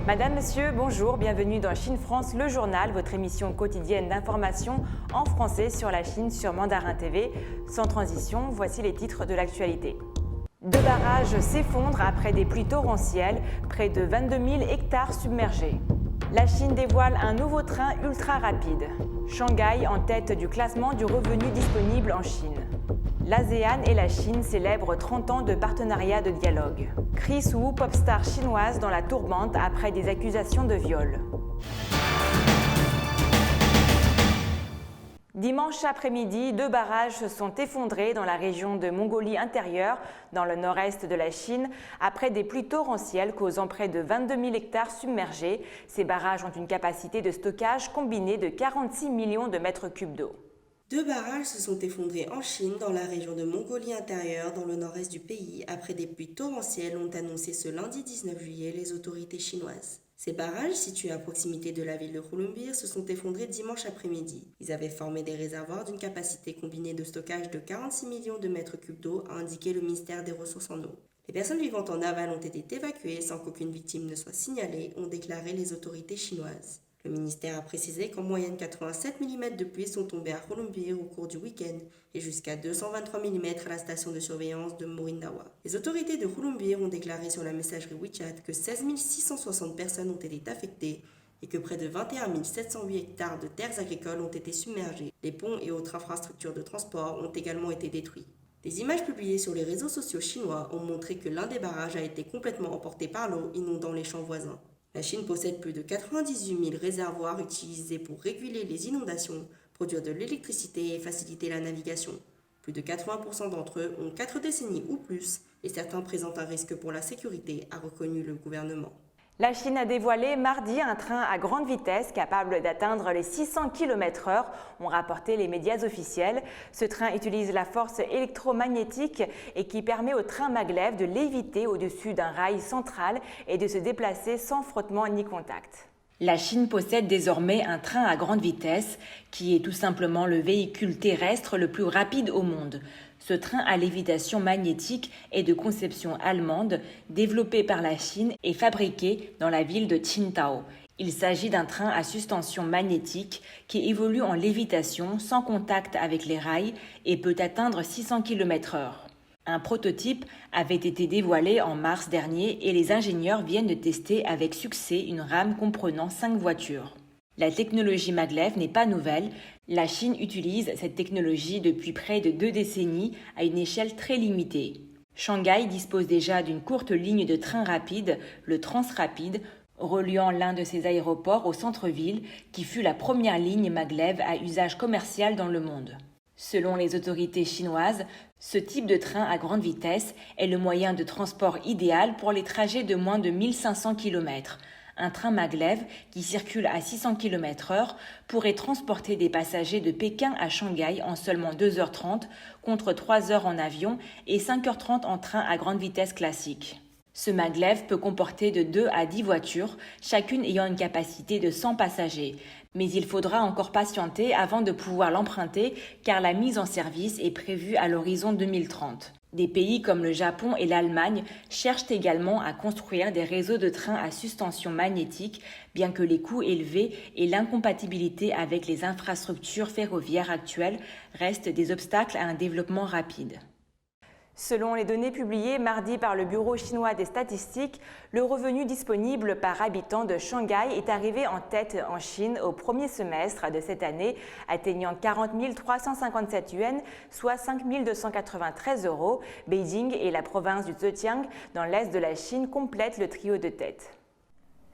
Madame, Monsieur, bonjour, bienvenue dans Chine France, le journal, votre émission quotidienne d'information en français sur la Chine sur Mandarin TV. Sans transition, voici les titres de l'actualité. 2 barrages s'effondrent après des pluies torrentielles, près de 22 000 hectares submergés. La Chine dévoile un nouveau train ultra rapide. Shanghai en tête du classement du revenu disponible en Chine. L'ASEAN et la Chine célèbrent 30 ans de partenariat de dialogue. Chris Wu, pop-star chinoise dans la tourmente après des accusations de viol. Dimanche après-midi, 2 barrages se sont effondrés dans la région de Mongolie intérieure, dans le nord-est de la Chine, après des pluies torrentielles causant près de 22 000 hectares submergés. Ces barrages ont une capacité de stockage combinée de 46 millions de mètres cubes d'eau. 2 barrages se sont effondrés en Chine, dans la région de Mongolie intérieure, dans le nord-est du pays, après des pluies torrentielles, ont annoncé ce lundi 19 juillet les autorités chinoises. Ces barrages, situés à proximité de la ville de Hulunbuir, se sont effondrés dimanche après-midi. Ils avaient formé des réservoirs d'une capacité combinée de stockage de 46 millions de mètres cubes d'eau, a indiqué le ministère des Ressources en eau. Les personnes vivant en aval ont été évacuées sans qu'aucune victime ne soit signalée, ont déclaré les autorités chinoises. Le ministère a précisé qu'en moyenne 87 mm de pluie sont tombés à Hulunbuir au cours du week-end et jusqu'à 223 mm à la station de surveillance de Morindawa. Les autorités de Hulunbuir ont déclaré sur la messagerie WeChat que 16 660 personnes ont été affectées et que près de 21 708 hectares de terres agricoles ont été submergés. Les ponts et autres infrastructures de transport ont également été détruits. Des images publiées sur les réseaux sociaux chinois ont montré que l'un des barrages a été complètement emporté par l'eau, inondant les champs voisins. La Chine possède plus de 98 000 réservoirs utilisés pour réguler les inondations, produire de l'électricité et faciliter la navigation. Plus de 80% d'entre eux ont 4 décennies ou plus et certains présentent un risque pour la sécurité, a reconnu le gouvernement. La Chine a dévoilé mardi un train à grande vitesse capable d'atteindre les 600 km/h, ont rapporté les médias officiels. Ce train utilise la force électromagnétique et qui permet au train maglev de léviter au-dessus d'un rail central et de se déplacer sans frottement ni contact. La Chine possède désormais un train à grande vitesse qui est tout simplement le véhicule terrestre le plus rapide au monde. Ce train à lévitation magnétique est de conception allemande, développé par la Chine et fabriqué dans la ville de Qingdao. Il s'agit d'un train à suspension magnétique qui évolue en lévitation sans contact avec les rails et peut atteindre 600 km/h. Un prototype avait été dévoilé en mars dernier et les ingénieurs viennent de tester avec succès une rame comprenant 5 voitures. La technologie maglev n'est pas nouvelle. La Chine utilise cette technologie depuis près de 2 décennies à une échelle très limitée. Shanghai dispose déjà d'une courte ligne de train rapide, le Transrapide, reliant l'un de ses aéroports au centre-ville, qui fut la première ligne maglev à usage commercial dans le monde. Selon les autorités chinoises, ce type de train à grande vitesse est le moyen de transport idéal pour les trajets de moins de 1500 km. Un train maglev qui circule à 600 km/h pourrait transporter des passagers de Pékin à Shanghai en seulement 2h30 contre 3h en avion et 5h30 en train à grande vitesse classique. Ce maglev peut comporter de 2 à 10 voitures, chacune ayant une capacité de 100 passagers. Mais il faudra encore patienter avant de pouvoir l'emprunter car la mise en service est prévue à l'horizon 2030. Des pays comme le Japon et l'Allemagne cherchent également à construire des réseaux de trains à suspension magnétique, bien que les coûts élevés et l'incompatibilité avec les infrastructures ferroviaires actuelles restent des obstacles à un développement rapide. Selon les données publiées mardi par le Bureau chinois des statistiques, le revenu disponible par habitant de Shanghai est arrivé en tête en Chine au premier semestre de cette année, atteignant 40 357 yuan, soit 5 293 €. Beijing et la province du Zhejiang, dans l'est de la Chine, complètent le trio de tête.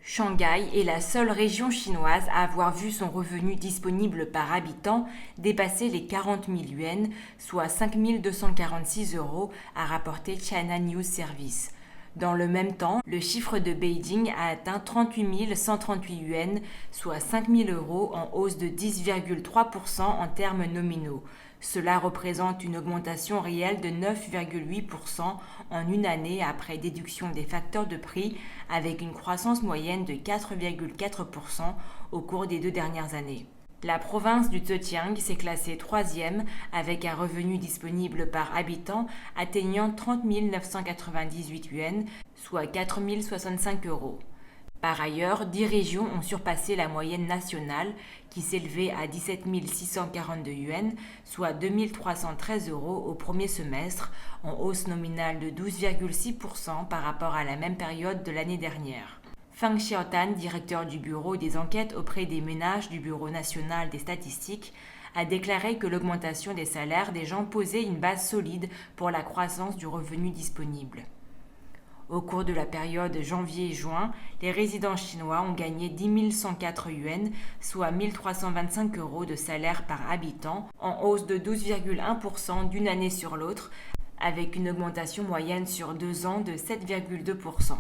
Shanghai est la seule région chinoise à avoir vu son revenu disponible par habitant dépasser les 40 000 yuan, soit 5 246 €, a rapporté China News Service. Dans le même temps, le chiffre de Beijing a atteint 38 138 yuan, soit 5 000 € en hausse de 10,3% en termes nominaux. Cela représente une augmentation réelle de 9,8% en une année après déduction des facteurs de prix, avec une croissance moyenne de 4,4% au cours des 2 dernières années. La province du Zhejiang s'est classée 3e avec un revenu disponible par habitant atteignant 30 998 yuan, soit 4 065 €. Par ailleurs, 10 régions ont surpassé la moyenne nationale qui s'élevait à 17 642 yuan, soit 2 313 euros au premier semestre, en hausse nominale de 12,6% par rapport à la même période de l'année dernière. Feng Xiaotan, directeur du bureau des enquêtes auprès des ménages du Bureau national des statistiques, a déclaré que l'augmentation des salaires des gens posait une base solide pour la croissance du revenu disponible. Au cours de la période janvier-juin, les résidents chinois ont gagné 10 104 yuan, soit 1 325 euros de salaire par habitant, en hausse de 12,1% d'une année sur l'autre, avec une augmentation moyenne sur 2 ans de 7,2%.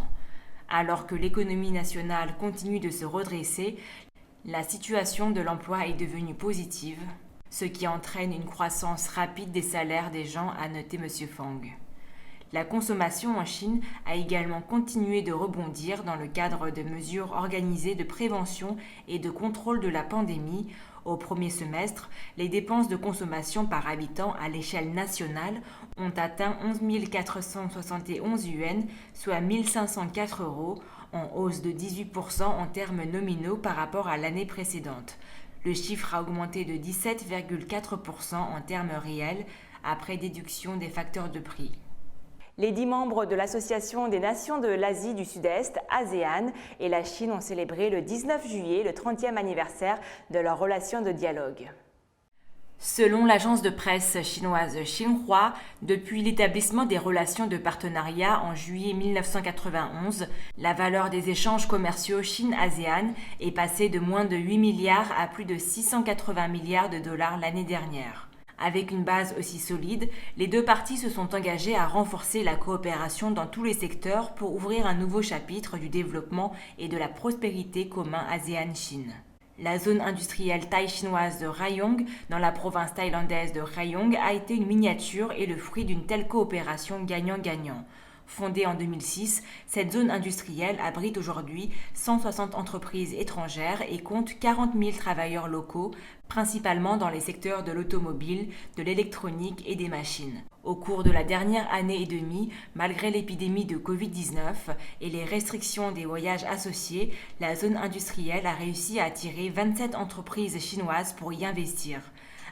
Alors que l'économie nationale continue de se redresser, la situation de l'emploi est devenue positive, ce qui entraîne une croissance rapide des salaires des gens, a noté M. Fang. La consommation en Chine a également continué de rebondir dans le cadre de mesures organisées de prévention et de contrôle de la pandémie. Au premier semestre, les dépenses de consommation par habitant à l'échelle nationale ont atteint 11 471 yuan, soit 1 504 euros, en hausse de 18% en termes nominaux par rapport à l'année précédente. Le chiffre a augmenté de 17,4% en termes réels après déduction des facteurs de prix. Les 10 membres de l'Association des nations de l'Asie du Sud-Est, ASEAN, et la Chine ont célébré le 19 juillet le 30e anniversaire de leur relation de dialogue. Selon l'agence de presse chinoise Xinhua, depuis l'établissement des relations de partenariat en juillet 1991, la valeur des échanges commerciaux Chine-ASEAN est passée de moins de 8 milliards à plus de 680 milliards de dollars l'année dernière. Avec une base aussi solide, les deux parties se sont engagées à renforcer la coopération dans tous les secteurs pour ouvrir un nouveau chapitre du développement et de la prospérité commun ASEAN-Chine. La zone industrielle thaï-chinoise de Rayong, dans la province thaïlandaise de Rayong, a été une miniature et le fruit d'une telle coopération gagnant-gagnant. Fondée en 2006, cette zone industrielle abrite aujourd'hui 160 entreprises étrangères et compte 40 000 travailleurs locaux, principalement dans les secteurs de l'automobile, de l'électronique et des machines. Au cours de la dernière année et demie, malgré l'épidémie de Covid-19 et les restrictions des voyages associés, la zone industrielle a réussi à attirer 27 entreprises chinoises pour y investir.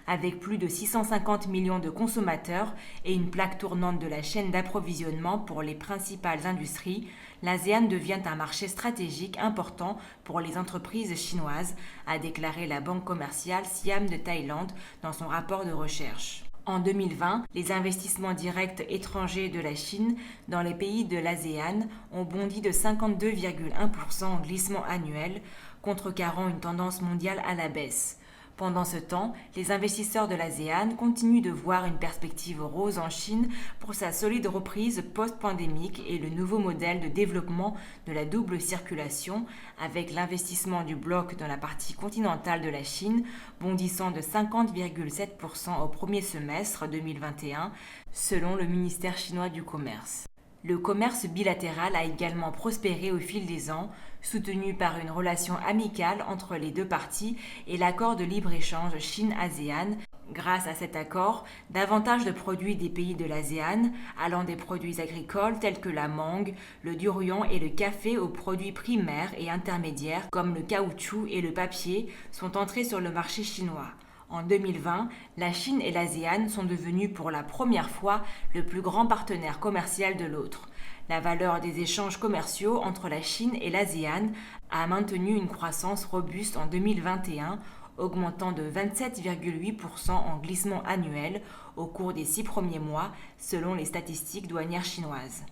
Avec plus de 650 millions de consommateurs et une plaque tournante de la chaîne d'approvisionnement pour les principales industries, l'ASEAN devient un marché stratégique important pour les entreprises chinoises, a déclaré la banque commerciale Siam de Thaïlande dans son rapport de recherche. En 2020, les investissements directs étrangers de la Chine dans les pays de l'ASEAN ont bondi de 52,1% en glissement annuel, contrecarrant une tendance mondiale à la baisse. Pendant ce temps, les investisseurs de l'ASEAN continuent de voir une perspective rose en Chine pour sa solide reprise post-pandémique et le nouveau modèle de développement de la double circulation, avec l'investissement du bloc dans la partie continentale de la Chine bondissant de 50,7% au premier semestre 2021, selon le ministère chinois du Commerce. Le commerce bilatéral a également prospéré au fil des ans, soutenu par une relation amicale entre les deux parties et l'accord de libre-échange Chine-ASEAN. Grâce à cet accord, davantage de produits des pays de l'ASEAN, allant des produits agricoles tels que la mangue, le durian et le café aux produits primaires et intermédiaires comme le caoutchouc et le papier, sont entrés sur le marché chinois. En 2020, la Chine et l'ASEAN sont devenus pour la première fois le plus grand partenaire commercial de l'autre. La valeur des échanges commerciaux entre la Chine et l'ASEAN a maintenu une croissance robuste en 2021, augmentant de 27,8% en glissement annuel au cours des 6 premiers mois, selon les statistiques douanières chinoises.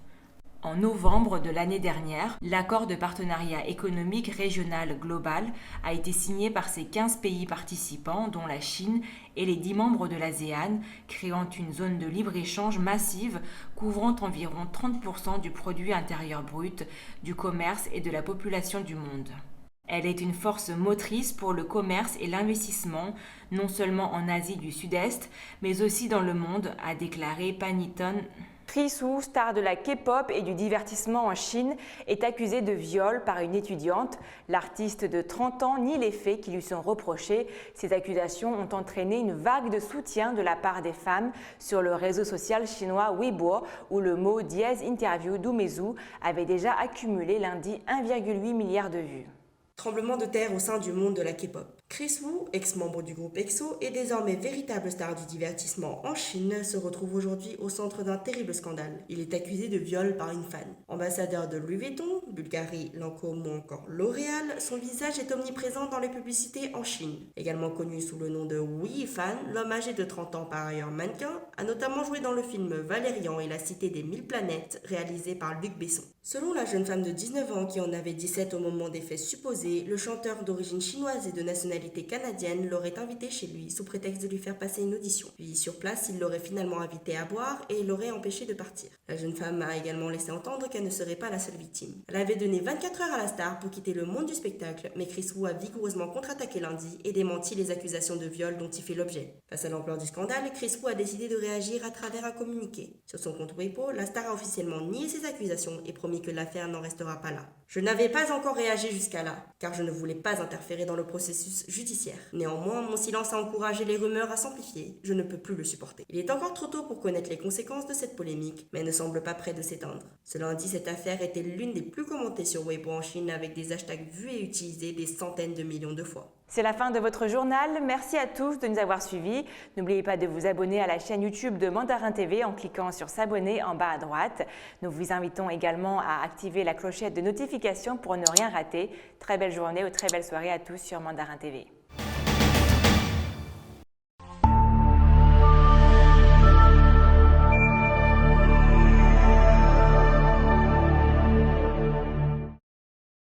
En novembre de l'année dernière, l'accord de partenariat économique régional global a été signé par ces 15 pays participants, dont la Chine et les 10 membres de l'ASEAN, créant une zone de libre-échange massive couvrant environ 30% du produit intérieur brut, du commerce et de la population du monde. Elle est une force motrice pour le commerce et l'investissement, non seulement en Asie du Sud-Est, mais aussi dans le monde, a déclaré Paniton Chris Wu, star de la K-pop et du divertissement en Chine, est accusé de viol par une étudiante. L'artiste de 30 ans nie les faits qui lui sont reprochés. Ces accusations ont entraîné une vague de soutien de la part des femmes sur le réseau social chinois Weibo, où le mot dièse interview d'Umezu avait déjà accumulé lundi 1,8 milliard de vues. Tremblement de terre au sein du monde de la K-pop. Chris Wu, ex-membre du groupe EXO et désormais véritable star du divertissement en Chine, se retrouve aujourd'hui au centre d'un terrible scandale. Il est accusé de viol par une fan. Ambassadeur de Louis Vuitton, Bulgari, Lancôme ou encore L'Oréal, son visage est omniprésent dans les publicités en Chine. Également connu sous le nom de Wu Yifan, l'homme âgé de 30 ans par ailleurs mannequin, a notamment joué dans le film Valérian et la Cité des 1000 planètes, réalisé par Luc Besson. Selon la jeune femme de 19 ans qui en avait 17 au moment des faits supposés, le chanteur d'origine chinoise et de nationalité canadienne l'aurait invité chez lui sous prétexte de lui faire passer une audition. Puis sur place, il l'aurait finalement invité à boire et l'aurait empêché de partir. La jeune femme a également laissé entendre qu'elle ne serait pas la seule victime. Elle avait donné 24 heures à la star pour quitter le monde du spectacle, mais Chris Wu a vigoureusement contre-attaqué lundi et démenti les accusations de viol dont il fait l'objet. Face à l'ampleur du scandale, Chris Wu a décidé de réagir à travers un communiqué. Sur son compte Weibo, la star a officiellement nié ses accusations et promis que l'affaire n'en restera pas là. Je n'avais pas encore réagi jusqu'à là, car je ne voulais pas interférer dans le processus judiciaire. Néanmoins, mon silence a encouragé les rumeurs à s'amplifier. Je ne peux plus le supporter. Il est encore trop tôt pour connaître les conséquences de cette polémique, mais elle ne semble pas près de s'éteindre. Ce lundi, cette affaire était l'une des plus commentées sur Weibo en Chine, avec des hashtags vus et utilisés des centaines de millions de fois. C'est la fin de votre journal. Merci à tous de nous avoir suivis. N'oubliez pas de vous abonner à la chaîne YouTube de Mandarin TV en cliquant sur s'abonner en bas à droite. Nous vous invitons également à activer la clochette de notification pour ne rien rater. Très belle journée ou très belle soirée à tous sur Mandarin TV.